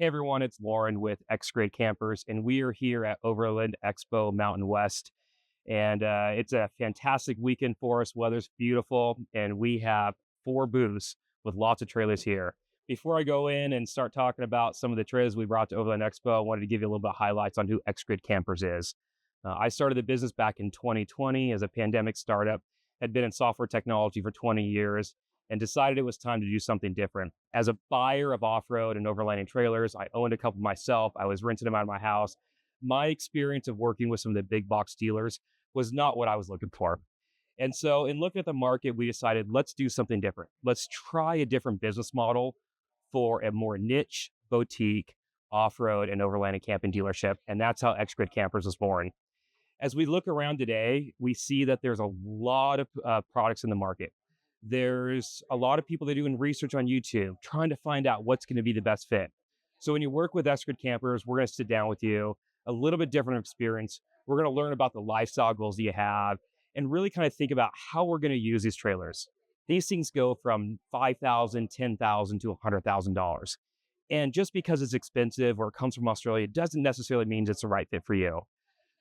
Hey everyone, it's Loren with XGrid Campers, and we are here at Overland Expo Mountain West. And it's a fantastic weekend for us. Weather's beautiful, and we have 4 booths with lots of trailers here. Before I go in and start talking about some of the trailers we brought to Overland Expo, I wanted to give you a little bit of highlights on who XGrid Campers is. I started the business back in 2020 as a pandemic startup, had been in software technology for 20 years, and decided it was time to do something different. As a buyer of off-road and overlanding trailers, I owned a couple myself. I was renting them out of my house. My experience of working with some of the big box dealers was not what I was looking for. And so in looking at the market, we decided, let's do something different. Let's try a different business model for a more niche, boutique, off-road and overlanding camping dealership. And that's how XGrid Campers was born. As we look around today, we see that there's a lot of products in the market. There's a lot of people that are doing research on YouTube, trying to find out what's going to be the best fit. So when you work with XGrid Campers, we're going to sit down with you, a little bit different experience. We're going to learn about the lifestyle goals that you have and really kind of think about how we're going to use these trailers. These things go from $5,000, $10,000 to $100,000. And just because it's expensive or it comes from Australia, doesn't necessarily mean it's the right fit for you.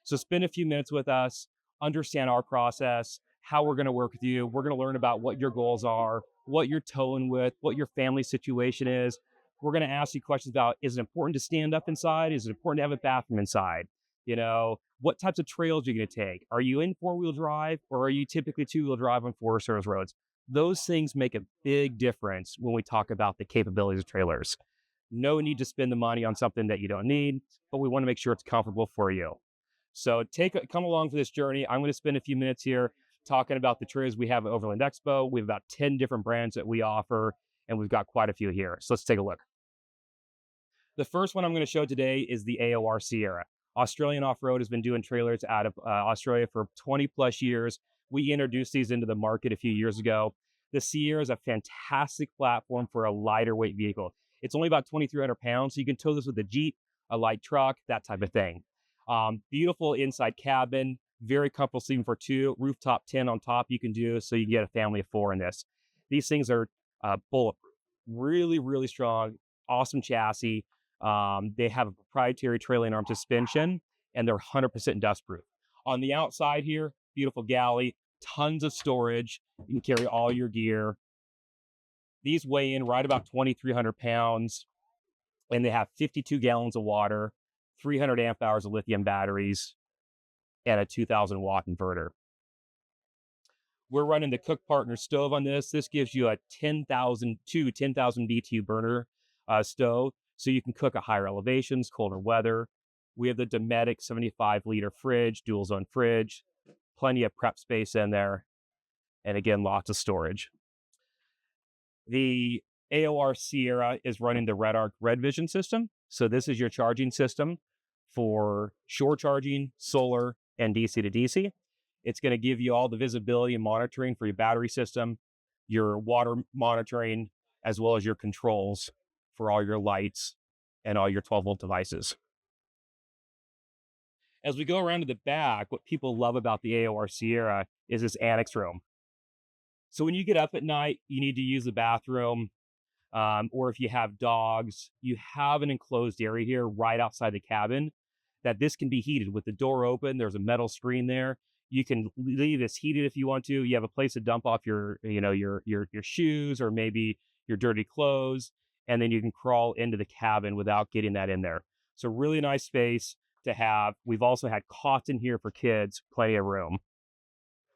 So spend a few minutes with us, understand our process, how we're going to work with you. We're going to learn about what your goals are, what you're towing with, what your family situation is. We're going to ask you questions about, is it important to stand up inside? Is it important to have a bathroom inside? You know, what types of trails are you going to take? Are you in 4-wheel drive or are you typically 2-wheel drive on Forest Service roads? Those things make a big difference when we talk about the capabilities of trailers. No need to spend the money on something that you don't need, but we want to make sure it's comfortable for you. So come along for this journey. I'm going to spend a few minutes here talking about the trailers we have at Overland Expo. We have about 10 different brands that we offer, and we've got quite a few here. So let's take a look. The first one I'm going to show today is the AOR Sierra. Australian Off-Road has been doing trailers out of Australia for 20 plus years. We introduced these into the market a few years ago. The Sierra is a fantastic platform for a lighter weight vehicle. It's only about 2,300 pounds, so you can tow this with a Jeep, a light truck, that type of thing. Beautiful inside cabin, very comfortable sleeping for 2, rooftop 10 on top you can do, so you can get a family of 4 in this. These things are bulletproof, really, really strong, awesome chassis. They have a proprietary trailing arm suspension, and they're 100% dustproof. On the outside here, beautiful galley, tons of storage. You can carry all your gear. These weigh in right about 2,300 pounds, and they have 52 gallons of water, 300 amp hours of lithium batteries, and a 2,000 watt inverter. We're running the Cook Partner stove on this. This gives you a 10,000 BTU burner stove, so you can cook at higher elevations, colder weather. We have the Dometic 75-liter fridge, dual zone fridge, plenty of prep space in there, and again, lots of storage. The AOR Sierra is running the RedArc Red Vision system. So this is your charging system for shore charging, solar, and DC to DC. It's going to give you all the visibility and monitoring for your battery system, your water monitoring, as well as your controls for all your lights and all your 12-volt devices. As we go around to the back, what people love about the AOR Sierra is this annex room. So when you get up at night, you need to use the bathroom, or if you have dogs, you have an enclosed area here right outside the cabin that this can be heated with the door open. There's a metal screen there. You can leave this heated if you want to. You have a place to dump off your shoes or maybe your dirty clothes, and then you can crawl into the cabin without getting that in there. So really nice space to have. We've also had cots in here for kids, plenty of room.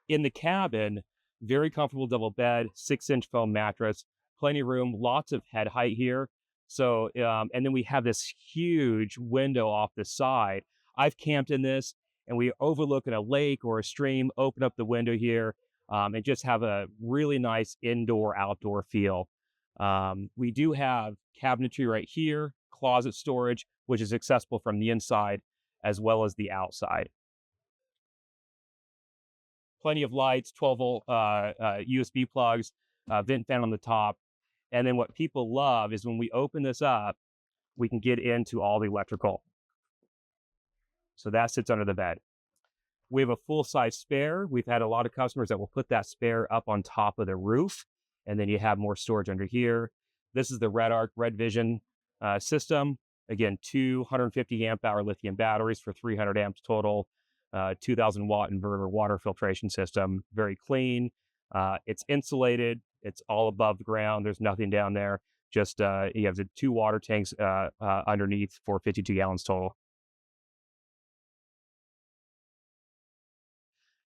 In the cabin, very comfortable double bed, 6-inch foam mattress, plenty of room, lots of head height here. So, and then we have this huge window off the side. I've camped in this, and we overlook a lake or a stream, open up the window here, and just have a really nice indoor-outdoor feel. We do have cabinetry right here, closet storage, which is accessible from the inside as well as the outside. Plenty of lights, 12-volt USB plugs, vent fan on the top. And then what people love is when we open this up, we can get into all the electrical. So that sits under the bed. We have a full-size spare. We've had a lot of customers that will put that spare up on top of the roof, and then you have more storage under here. This is the RedArc Red Vision system. Again, 250 amp hour lithium batteries for 300 amps total, 2000 watt inverter water filtration system. Very clean. It's insulated. It's all above the ground. There's nothing down there. Just you have the 2 water tanks underneath for 52 gallons total.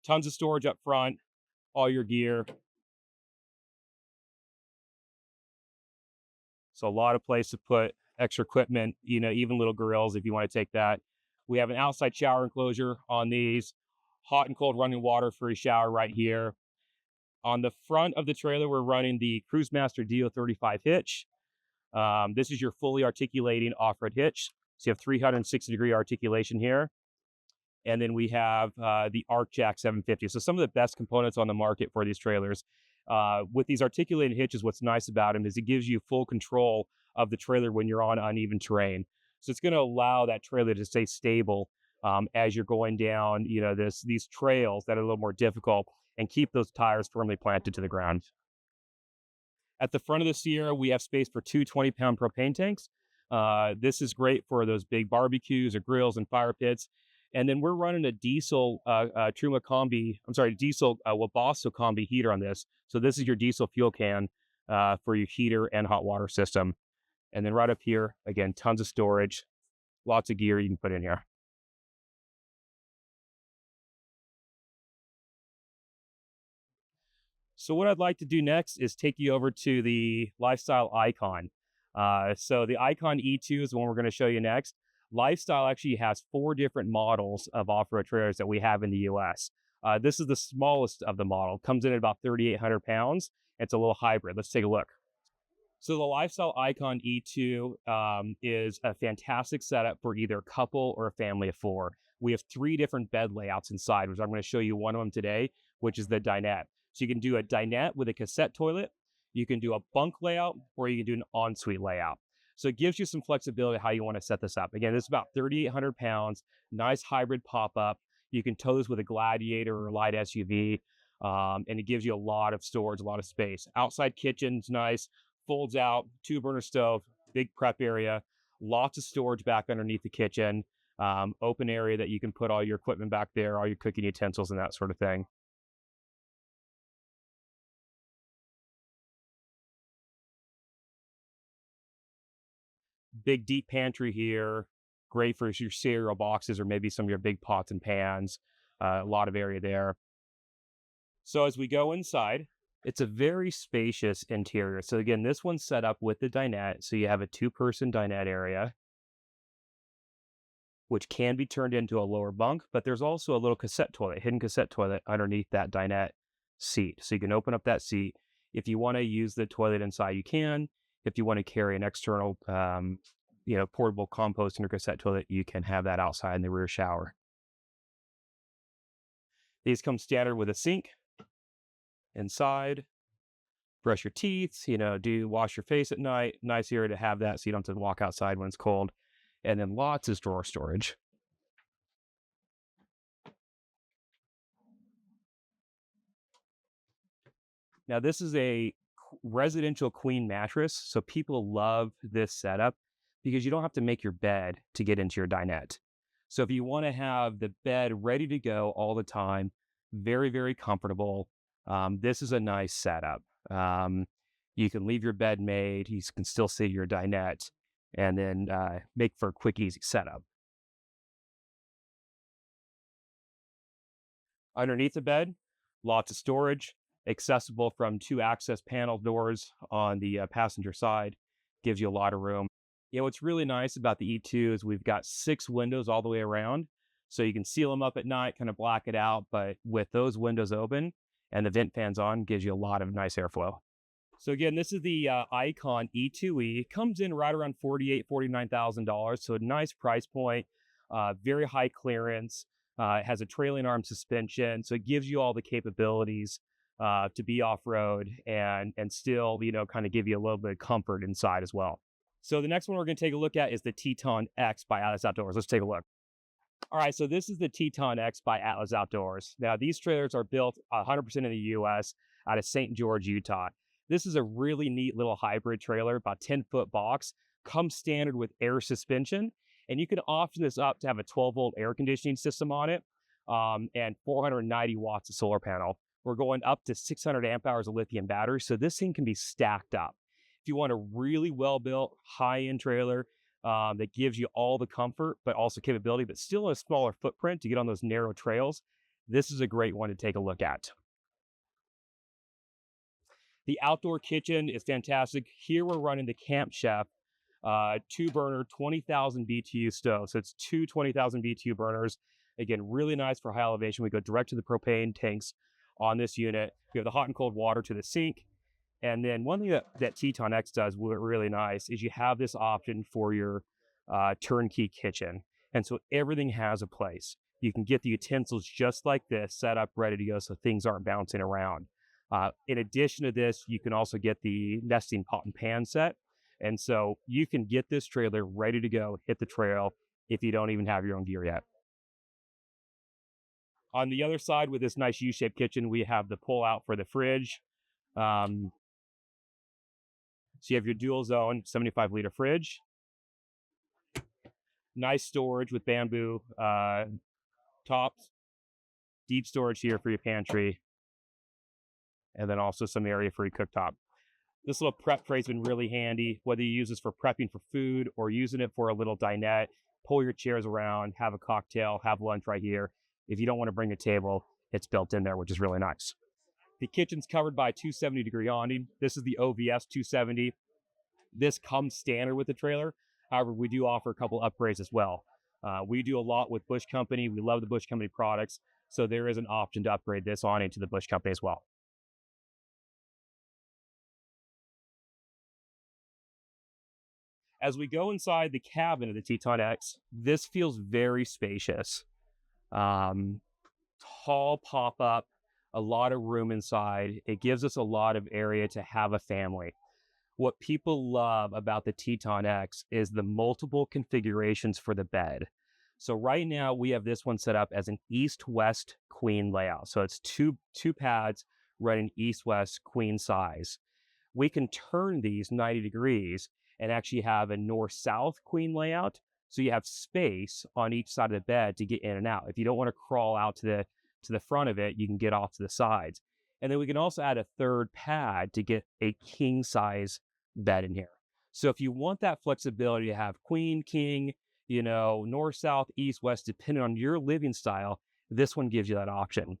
Tons of storage up front, all your gear. So a lot of place to put extra equipment, even little grills if you want to take that. We have an outside shower enclosure on these, hot and cold running water for your shower right here. On the front of the trailer, we're running the Cruise Master DO35 hitch. This is your fully articulating off-road hitch. So you have 360-degree articulation here. And then we have the Arc Jack 750. So some of the best components on the market for these trailers. With these articulated hitches, what's nice about them is it gives you full control of the trailer when you're on uneven terrain. So it's going to allow that trailer to stay stable as you're going down, these trails that are a little more difficult, and keep those tires firmly planted to the ground. At the front of the Sierra, we have space for 2 20-pound propane tanks. This is great for those big barbecues or grills and fire pits. And then we're running a diesel diesel Wabasso combi heater on this. So this is your diesel fuel can for your heater and hot water system. And then right up here, again, tons of storage, lots of gear you can put in here. So what I'd like to do next is take you over to the Lifestyle Icon. So the Icon E2 is the one we're going to show you next. Lifestyle actually has 4 different models of off-road trailers that we have in the US. This is the smallest of the model. Comes in at about 3,800 pounds. It's a little hybrid. Let's take a look. So the Lifestyle Icon E2 is a fantastic setup for either a couple or a family of 4. We have 3 different bed layouts inside, which I'm going to show you one of them today, which is the dinette. So you can do a dinette with a cassette toilet, you can do a bunk layout, or you can do an ensuite layout. So it gives you some flexibility how you want to set this up. Again, this is about 3,800 pounds, nice hybrid pop-up. You can tow this with a Gladiator or a light SUV, and it gives you a lot of storage, a lot of space. Outside kitchen's nice, folds out, 2-burner stove, big prep area, lots of storage back underneath the kitchen, open area that you can put all your equipment back there, all your cooking utensils and that sort of thing. Big deep pantry here, great for your cereal boxes or maybe some of your big pots and pans. A lot of area there. So as we go inside, it's a very spacious interior. So again, this one's set up with the dinette. So you have a 2-person dinette area, which can be turned into a lower bunk, but there's also a little hidden cassette toilet underneath that dinette seat. So you can open up that seat. If you want to use the toilet inside, you can. If you want to carry an external, portable composting or cassette toilet, you can have that outside in the rear shower. These come standard with a sink inside. Brush your teeth, wash your face at night. Nice area to have that so you don't have to walk outside when it's cold. And then lots of drawer storage. Now, this is a residential queen mattress, so people love this setup because you don't have to make your bed to get into your dinette. So if you want to have the bed ready to go all the time, very, very comfortable, this is a nice setup. You can leave your bed made, you can still see your dinette, and then make for a quick, easy setup. Underneath the bed, lots of storage, accessible from 2 access panel doors on the passenger side. Gives you a lot of room. What's really nice about the E2 is we've got 6 windows all the way around. So you can seal them up at night, kind of black it out. But with those windows open and the vent fans on, gives you a lot of nice airflow. So again, this is the Icon E2E. Comes in right around $48,000, $49,000. So a nice price point, very high clearance. It has a trailing arm suspension. So it gives you all the capabilities to be off-road and still, kind of give you a little bit of comfort inside as well. So the next one we're going to take a look at is the Teton X by Atlas Outdoors. Let's take a look. All right, so this is the Teton X by Atlas Outdoors. Now, these trailers are built 100% in the U.S. out of St. George, Utah. This is a really neat little hybrid trailer, about 10-foot box, Comes standard with air suspension, and you can option this up to have a 12-volt air conditioning system on it, and 490 watts of solar panel. We're going up to 600 amp hours of lithium battery, so this thing can be stacked up. If you want a really well-built, high-end trailer that gives you all the comfort, but also capability, but still a smaller footprint to get on those narrow trails, this is a great one to take a look at. The outdoor kitchen is fantastic. Here we're running the Camp Chef 2-burner, 20,000 BTU stove. So it's two 20,000 BTU burners. Again, really nice for high elevation. We go direct to the propane tanks on this unit. We have the hot and cold water to the sink. And then one thing that Teton X does really nice is you have this option for your turnkey kitchen. And so everything has a place. You can get the utensils just like this, set up, ready to go, so things aren't bouncing around. In addition to this, you can also get the nesting pot and pan set. And so you can get this trailer ready to go, hit the trail, if you don't even have your own gear yet. On the other side with this nice U-shaped kitchen, we have the pull out for the fridge. So you have your dual zone 75-liter fridge. Nice storage with bamboo tops. Deep storage here for your pantry. And then also some area for your cooktop. This little prep tray has been really handy, whether you use this for prepping for food or using it for a little dinette. Pull your chairs around, have a cocktail, have lunch right here. If you don't want to bring a table, it's built in there, which is really nice. The kitchen's covered by 270-degree awning. This is the OVS 270. This comes standard with the trailer. However, we do offer a couple upgrades as well. We do a lot with Bush Company. We love the Bush Company products. So there is an option to upgrade this awning to the Bush Company as well. As we go inside the cabin of the Teton X, this feels very spacious. Tall pop-up, a lot of room inside. It gives us a lot of area to have a family. What people love about the Teton X is the multiple configurations for the bed. So right now we have this one set up as an east-west queen layout. So it's two pads running east-west queen size. We can turn these 90 degrees and actually have a north-south queen layout. So you have space on each side of the bed to get in and out. If you don't want to crawl out to the front of it, you can get off to the sides. And then we can also add a third pad to get a king size bed in here. So if you want that flexibility to have queen, king, north, south, east, west, depending on your living style, this one gives you that option.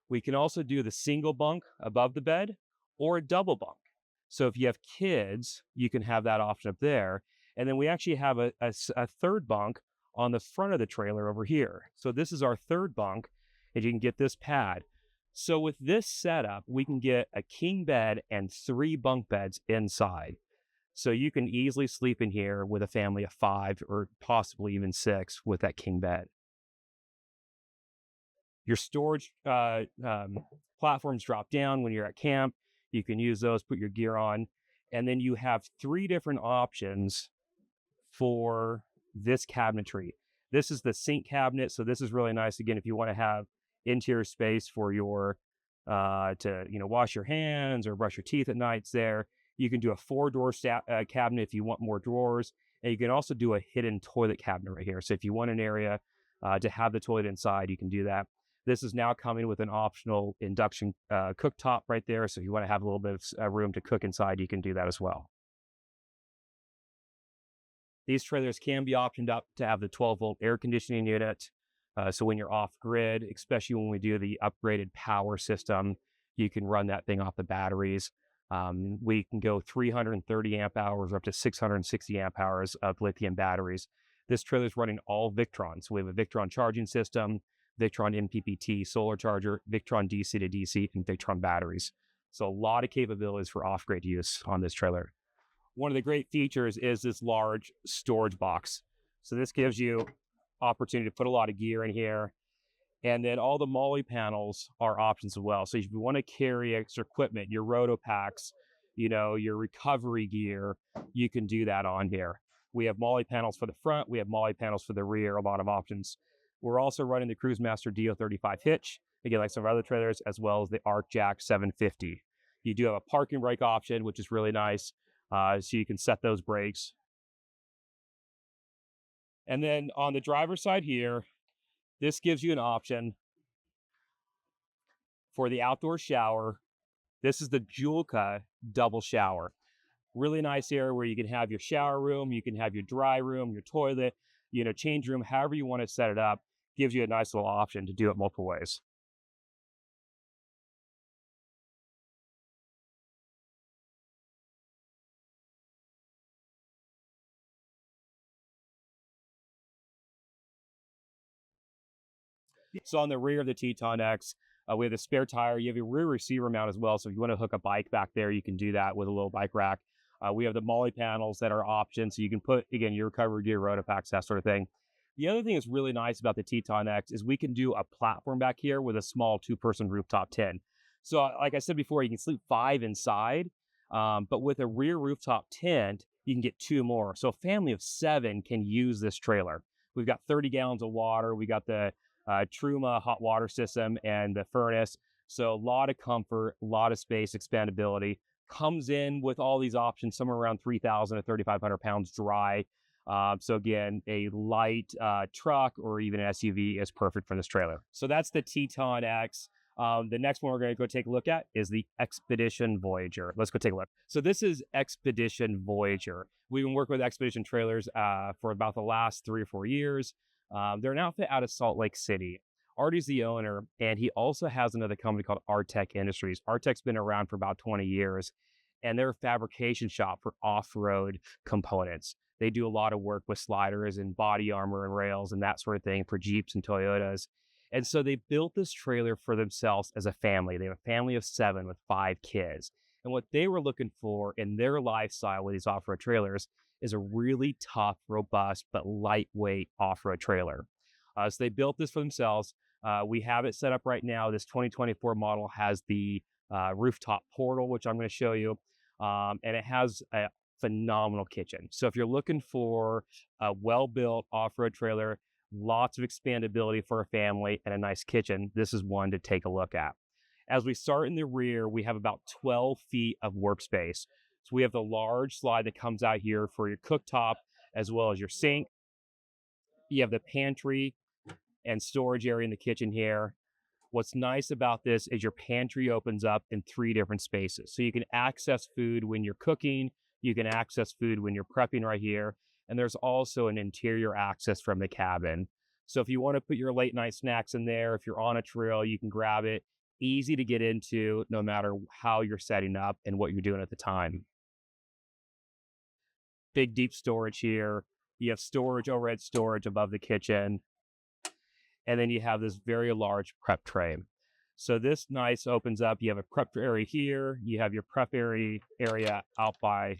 We can also do the single bunk above the bed or a double bunk. So if you have kids, you can have that option up there. And then we actually have a third bunk on the front of the trailer over here. So this is our third bunk, and you can get this pad. So with this setup, we can get a king bed and 3 bunk beds inside. So you can easily sleep in here with a family of 5 or possibly even 6 with that king bed. Your storage platforms drop down when you're at camp. You can use those, put your gear on. And then you have 3 different options for this cabinetry. This is the sink cabinet. So this is really nice. Again, if you want to have interior space for your, to wash your hands or brush your teeth at nights there. You can do a 4-door cabinet if you want more drawers. And you can also do a hidden toilet cabinet right here. So if you want an area to have the toilet inside, you can do that. This is now coming with an optional induction cooktop right there. So if you want to have a little bit of room to cook inside, you can do that as well. These trailers can be optioned up to have the 12-volt air conditioning unit. So when you're off-grid, especially when we do the upgraded power system, you can run that thing off the batteries. We can go 330 amp hours or up to 660 amp hours of lithium batteries. This trailer is running all Victron. So we have a Victron charging system, Victron MPPT solar charger, Victron DC to DC, and Victron batteries. So a lot of capabilities for off-grid use on this trailer. One of the great features is this large storage box. So this gives you opportunity to put a lot of gear in here. And then all the MOLLE panels are options as well. So if you want to carry extra equipment, your roto packs, your recovery gear, you can do that on here. We have MOLLE panels for the front. We have MOLLE panels for the rear, a lot of options. We're also running the Cruisemaster DO35 hitch, again, like some of our other trailers, as well as the Arc Jack 750. You do have a parking brake option, which is really nice. So you can set those brakes And then on the driver's side here, this gives you an option for the outdoor shower. This is the Julka double shower. Really nice area where you can have your shower room, you can have your dry room, your toilet, change room, however you want to set it up. Gives you a nice little option to do it multiple ways. So on the rear of the Teton X, we have the spare tire. You have your rear receiver mount as well. So if you want to hook a bike back there, you can do that with a little bike rack. We have the Molly panels that are options. So you can put, again, your recovery gear, Rotopacks, that sort of thing. The other thing that's really nice about the Teton X is we can do a platform back here with a small 2-person rooftop tent. So like I said before, you can sleep 5 inside, but with a rear rooftop tent, you can get 2 more. So a family of 7 can use this trailer. We've got 30 gallons of water. We got the Truma hot water system and the furnace. So a lot of comfort, a lot of space, expandability. Comes in with all these options, somewhere around 3,000 to 3,500 pounds dry. So again, a light truck or even an XUV is perfect for this trailer. So that's the Teton X. The next one we're going to go take a look at is the XPedition Voyager. Let's go take a look. So this is XPedition Voyager. We've been working with XPedition Trailers for about the last 3 or 4 years. They're an outfit out of Salt Lake City. Artie's the owner, and he also has another company called Artec Industries. Artec's been around for about 20 years, and they're a fabrication shop for off-road components. They do a lot of work with sliders and body armor and rails and that sort of thing for Jeeps and Toyotas. And so they built this trailer for themselves as a family. They have a family of 7 with 5 kids. And what they were looking for in their lifestyle with these off-road trailers is a really tough, robust, but lightweight off-road trailer. So they built this for themselves. We have it set up right now. This 2024 model has the rooftop portal, which I'm going to show you. And it has a phenomenal kitchen. So if you're looking for a well-built off-road trailer, lots of expandability for a family, and a nice kitchen, this is one to take a look at. As we start in the rear, we have about 12 feet of workspace. So we have the large slide that comes out here for your cooktop as well as your sink. You have the pantry and storage area in the kitchen here. What's nice about this is your pantry opens up in 3 different spaces. So you can access food when you're cooking, you can access food when you're prepping right here, and there's also an interior access from the cabin. So if you want to put your late night snacks in there, if you're on a trail, you can grab it. Easy to get into no matter how you're setting up and what you're doing at the time. Big deep storage here. You have storage, overhead storage above the kitchen. And then you have this very large prep tray. So this nice opens up. You have a prep area here. You have your prep area out by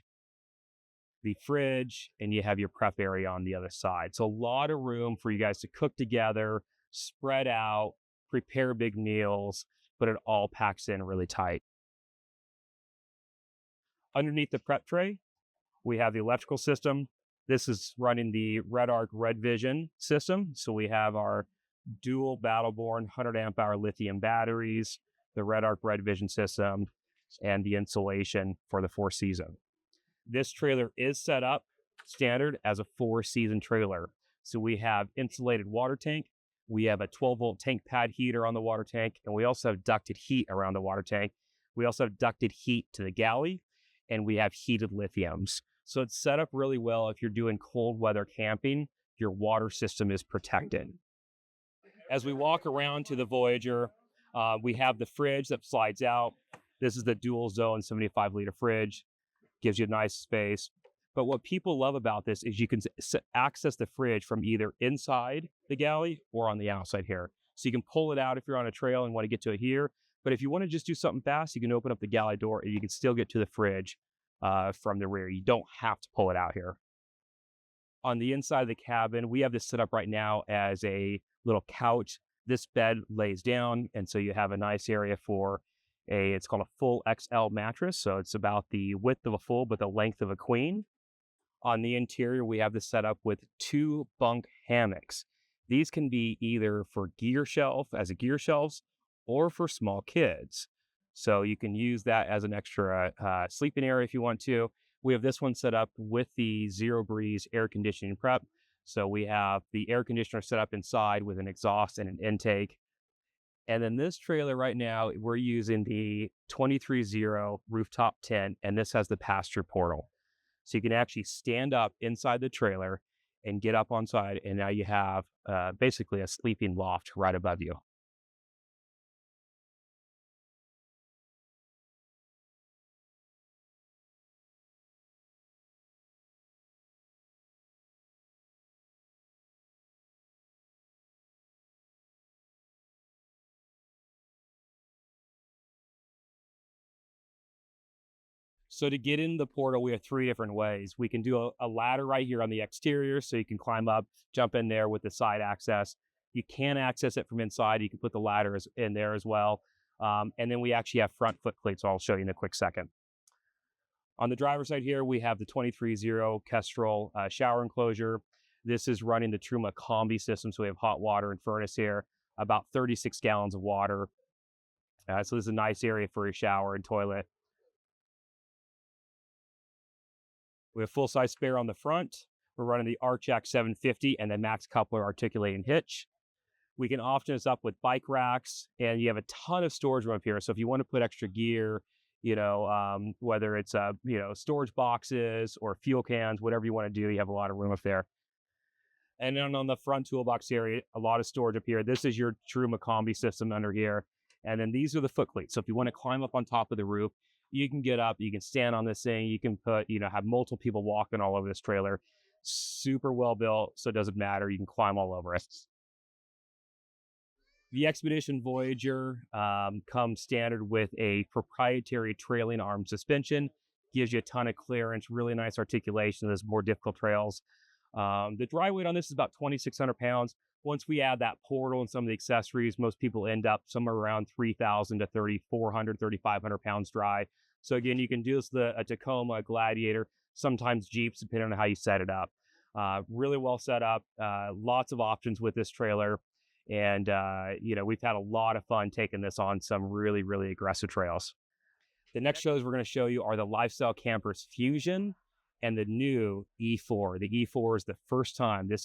the fridge, and you have your prep area on the other side. So a lot of room for you guys to cook together, spread out, prepare big meals, but it all packs in really tight. Underneath the prep tray, we have the electrical system. This is running the Red Arc Red Vision system. So we have our dual Battleborn 100 amp hour lithium batteries, the Red Arc Red Vision system, and the insulation for the 4-season. This trailer is set up standard as a 4-season trailer. So we have insulated water tank, we have a 12-volt tank pad heater on the water tank, and we also have ducted heat around the water tank. We also have ducted heat to the galley, and we have heated lithiums. So it's set up really well if you're doing cold weather camping, your water system is protected. As we walk around to the Voyager, we have the fridge that slides out. This is the dual zone 75-liter fridge. Gives you a nice space. But what people love about this is you can access the fridge from either inside the galley or on the outside here. So you can pull it out if you're on a trail and want to get to it here. But if you want to just do something fast, you can open up the galley door and you can still get to the fridge from the rear. You don't have to pull it out here. On the inside of the cabin, we have this set up right now as a little couch. This bed lays down, and so you have a nice area for it's called a full XL mattress. So it's about the width of a full, but the length of a queen. On the interior, we have this set up with 2 bunk hammocks. These can be either for gear shelves, or for small kids. So you can use that as an extra sleeping area if you want to. We have this one set up with the Zero Breeze air conditioning prep. So we have the air conditioner set up inside with an exhaust and an intake. And then this trailer right now, we're using the 23.0 rooftop tent, and this has the pasture portal. So you can actually stand up inside the trailer and get up on side, and now you have basically a sleeping loft right above you. So to get in the portal, we have three different ways. We can do a ladder right here on the exterior, so you can climb up, jump in there with the side access. You can access it from inside. You can put the ladder in there as well. And then we actually have front foot cleats, so I'll show you in a quick second. On the driver's side here, we have the 23.0 Kestrel shower enclosure. This is running the Truma combi system, so we have hot water and furnace here, about 36 gallons of water. So this is a nice area for your shower and toilet. We have full-size spare on the front. We're running the Archjack 750 and the Max Coupler articulating hitch. We can often this up with bike racks, and you have a ton of storage room up here. So if you want to put extra gear, whether it's storage boxes or fuel cans, whatever you want to do, you have a lot of room up there. And then on the front toolbox area, a lot of storage up here. This is your Truma combi system under here. And then these are the foot cleats. So if you want to climb up on top of the roof, you can get up, you can stand on this thing, you can have multiple people walking all over this trailer. Super well built, so it doesn't matter. You can climb all over it. The XPedition Voyager comes standard with a proprietary trailing arm suspension, gives you a ton of clearance, really nice articulation of those more difficult trails. The dry weight on this is about 2,600 pounds. Once we add that portal and some of the accessories, most people end up somewhere around 3,000 to 3,400, 3,500 pounds dry. So again, you can do this with a Tacoma, a Gladiator, sometimes Jeeps, depending on how you set it up. Really well set up, lots of options with this trailer. And, we've had a lot of fun taking this on some really, really aggressive trails. The next shows we're going to show you are the Lifestyle Campers Fusion and the new E4. The E4 is the first time this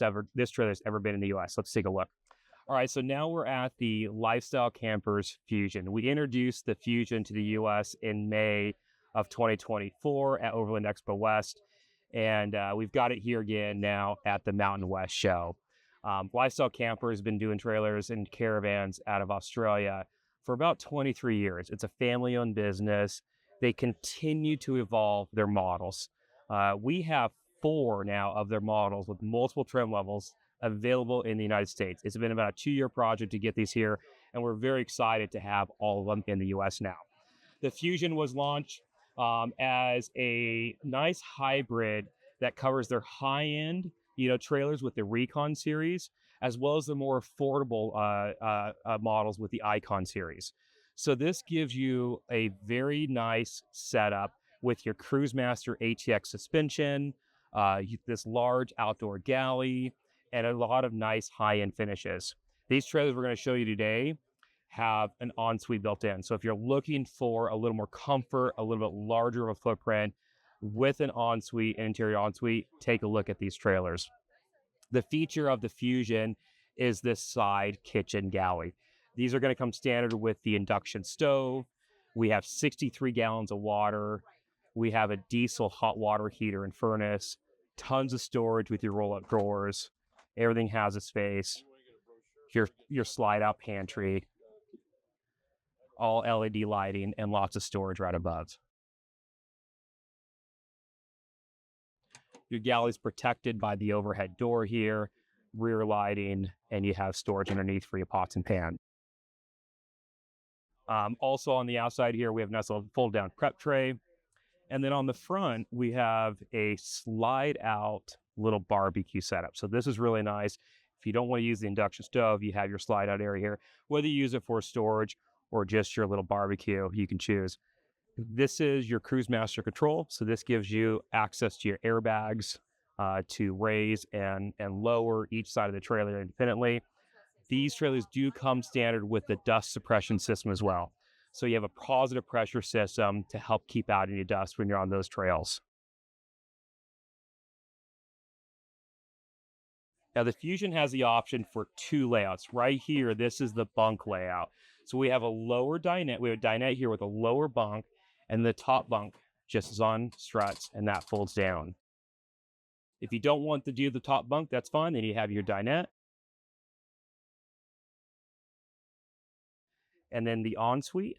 trailer has ever been in the US. Let's take a look. All right, so now we're at the Lifestyle Campers Fusion. We introduced the Fusion to the US in May of 2024 at Overland Expo West, and we've got it here again now at the Mountain West show. Lifestyle Camper has been doing trailers and caravans out of Australia for about 23 years. It's a family-owned business. They continue to evolve their models. We have 4 now of their models with multiple trim levels available in the United States. It's been about a 2-year project to get these here, and we're very excited to have all of them in the US now. The Fusion was launched as a nice hybrid that covers their high-end trailers with the Recon series, as well as the more affordable models with the Icon series. So this gives you a very nice setup with your Cruisemaster ATX suspension, this large outdoor galley, and a lot of nice high-end finishes. These trailers we're going to show you today have an ensuite built in. So if you're looking for a little more comfort, a little bit larger of a footprint with an ensuite, interior ensuite, take a look at these trailers. The feature of the Fusion is this side kitchen galley. These are going to come standard with the induction stove. We have 63 gallons of water. We have a diesel hot water heater and furnace, tons of storage with your roll-up drawers. Everything has a space. Your slide-out pantry, all LED lighting, and lots of storage right above. Your galley's protected by the overhead door here, rear lighting, and you have storage underneath for your pots and pans. Also on the outside here, we have a nice little fold-down prep tray. And then on the front, we have a slide-out little barbecue setup. So this is really nice. If you don't want to use the induction stove, you have your slide-out area here. Whether you use it for storage or just your little barbecue, you can choose. This is your Cruisemaster control. So this gives you access to your airbags to raise and lower each side of the trailer independently. These trailers do come standard with the dust suppression system as well. So you have a positive pressure system to help keep out any dust when you're on those trails. Now the Fusion has the option for two layouts. Right here, this is the bunk layout. So we have a lower dinette. We have a dinette here with a lower bunk, and the top bunk just is on struts, and that folds down. If you don't want to do the top bunk, that's fine. Then you have your dinette. And then the ensuite,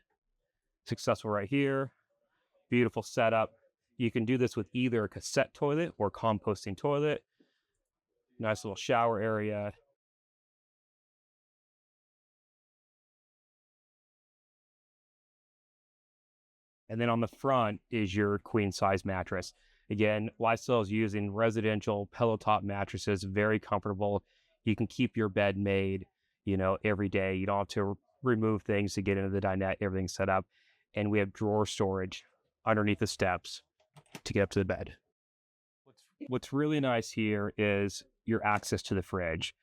successful right here. Beautiful setup. You can do this with either a cassette toilet or composting toilet. Nice little shower area. And then on the front is your queen size mattress. Again, Lifestyle is using residential pillow top mattresses, very comfortable. You can keep your bed made, every day. You don't have to remove things to get into the dinette, everything's set up. And we have drawer storage underneath the steps to get up to the bed. What's really nice here is your access to the fridge.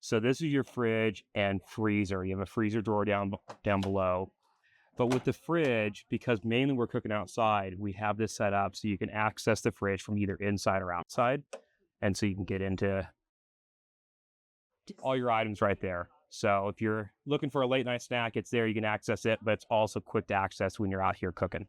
So this is your fridge and freezer. You have a freezer drawer down below. But with the fridge, because mainly we're cooking outside, we have this set up so you can access the fridge from either inside or outside. And so you can get into all your items right there. So if you're looking for a late night snack, it's there, you can access it, but it's also quick to access when you're out here cooking.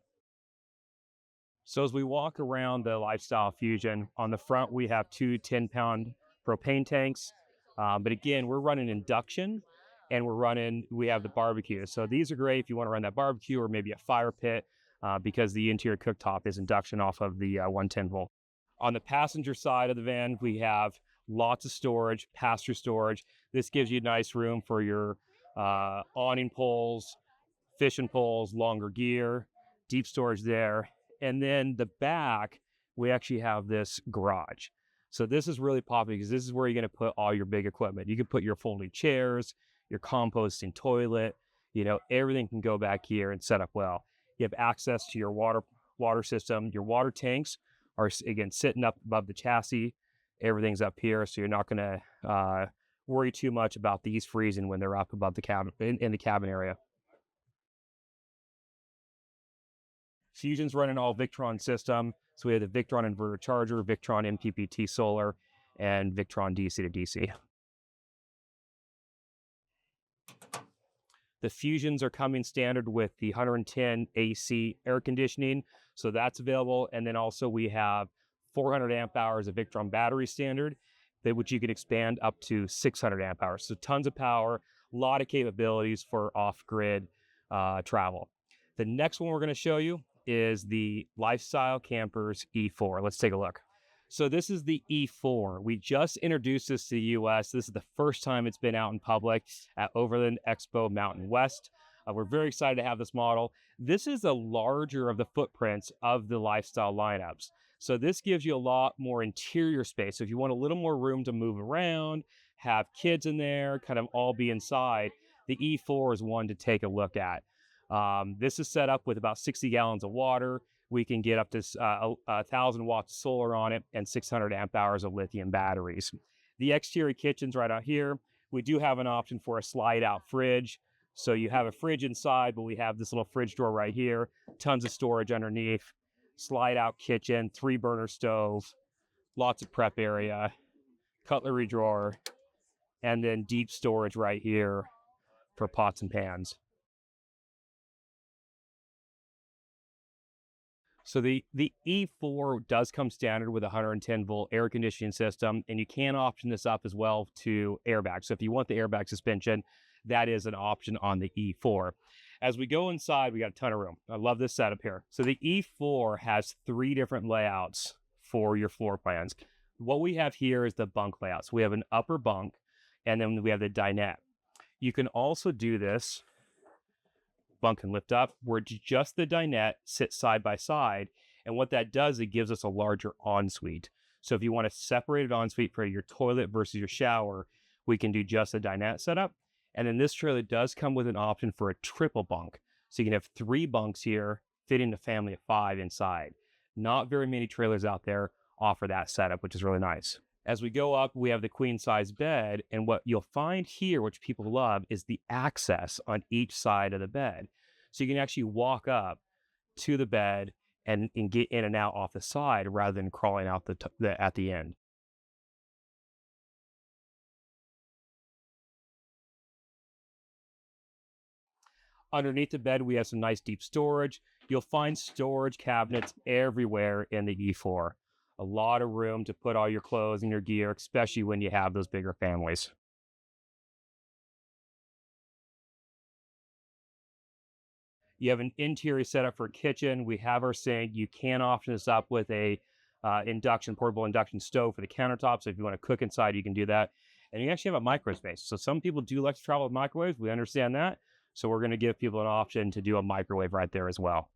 So as we walk around the Lifestyle Fusion, on the front, we have two 10-pound propane tanks. But again, we're running induction, and we have the barbecue. So these are great if you want to run that barbecue or maybe a fire pit, because the interior cooktop is induction off of the 110 volt. On the passenger side of the van, we have lots of storage, pass-through storage. This gives you nice room for your awning poles, fishing poles, longer gear, deep storage there. And then the back, we actually have this garage. So this is really popular because this is where you're going to put all your big equipment. You can put your folding chairs, your composting toilet, everything can go back here and set up well. You have access to your water system. Your water tanks are, again, sitting up above the chassis. Everything's up here, so you're not going to worry too much about these freezing when they're up above the cabin, in the cabin area. Fusion's running all Victron system. So we have the Victron inverter charger, Victron MPPT solar, and Victron DC to DC. The Fusions are coming standard with the 110 AC air conditioning. So that's available. And then also we have 400 amp hours of Victron battery standard, which you can expand up to 600 amp hours. So tons of power, a lot of capabilities for off-grid travel. The next one we're going to show you is the Lifestyle Campers E4. Let's take a look. So this is the E4. We just introduced this to the US. This is the first time it's been out in public at Overland Expo Mountain West. We're very excited to have this model. This is the larger of the footprints of the Lifestyle lineups. So this gives you a lot more interior space. So if you want a little more room to move around, have kids in there, kind of all be inside, the E4 is one to take a look at. This is set up with about 60 gallons of water. We can get up to 1,000 watts of solar on it and 600 amp hours of lithium batteries. The exterior kitchen's right out here. We do have an option for a slide out fridge. So you have a fridge inside, but we have this little fridge door right here, tons of storage underneath, slide out kitchen, 3-burner stove, lots of prep area, cutlery drawer, and then deep storage right here for pots and pans. So the E4 does come standard with a 110 volt air conditioning system, and you can option this up as well to airbag. So if you want the airbag suspension, that is an option on the E4. As we go inside, we got a ton of room. I love this setup here. So the E4 has 3 different layouts for your floor plans. What we have here is the bunk layout. So we have an upper bunk, and then we have the dinette. You can also do this. Bunk can lift up where just the dinette sits side by side. And what that does, it gives us a larger ensuite. So if you want a separated ensuite for your toilet versus your shower, we can do just a dinette setup. And then this trailer does come with an option for a triple bunk. So you can have 3 bunks here, fitting a family of 5 inside. Not very many trailers out there offer that setup, which is really nice. As we go up, we have the queen size bed, and what you'll find here, which people love, is the access on each side of the bed. So you can actually walk up to the bed and get in and out off the side rather than crawling out at the end. Underneath the bed, we have some nice deep storage. You'll find storage cabinets everywhere in the E4. A lot of room to put all your clothes and your gear, especially when you have those bigger families. You have an interior setup for a kitchen. We have our sink. You can option this up with a portable induction stove for the countertop. So if you want to cook inside, you can do that. And you actually have a micro space. So some people do like to travel with microwaves. We understand that. So we're going to give people an option to do a microwave right there as well.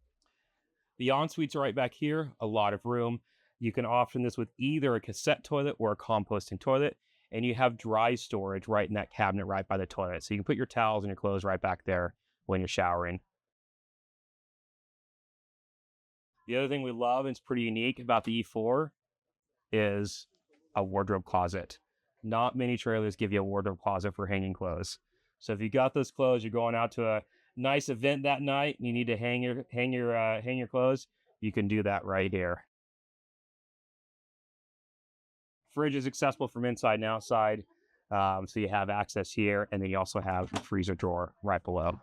The en-suites are right back here, a lot of room. You can option this with either a cassette toilet or a composting toilet. And you have dry storage right in that cabinet right by the toilet. So you can put your towels and your clothes right back there when you're showering. The other thing we love and it's pretty unique about the E4 is a wardrobe closet. Not many trailers give you a wardrobe closet for hanging clothes. So if you got those clothes, you're going out to a nice event that night and you need to hang your clothes, you can do that right here. Fridge is accessible from inside and outside. So you have access here, and then you also have the freezer drawer right below.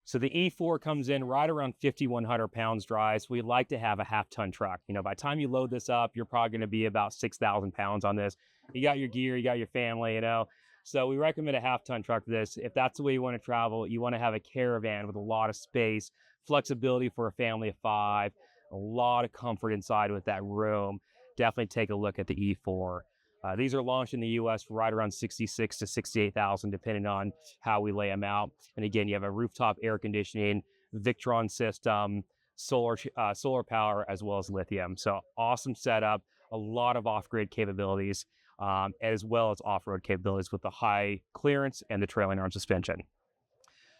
So the E4 comes in right around 5,100 pounds dry. So we like to have a half-ton truck. By the time you load this up, you're probably going to be about 6,000 pounds on this. You got your gear, you got your family. So we recommend a half-ton truck for this. If that's the way you want to travel, you want to have a caravan with a lot of space, flexibility for a family of 5, a lot of comfort inside with that room. Definitely take a look at the E4. These are launched in the U.S. for right around 66 to 68,000, depending on how we lay them out. And again, you have a rooftop air conditioning, Victron system, solar power, as well as lithium. So awesome setup, a lot of off-grid capabilities, as well as off-road capabilities with the high clearance and the trailing arm suspension.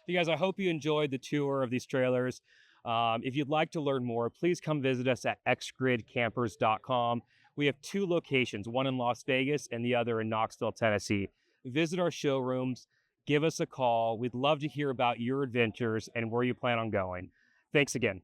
You guys, I hope you enjoyed the tour of these trailers. If you'd like to learn more, please come visit us at xgridcampers.com. We have 2 locations, one in Las Vegas and the other in Knoxville, Tennessee. Visit our showrooms, give us a call. We'd love to hear about your adventures and where you plan on going. Thanks again.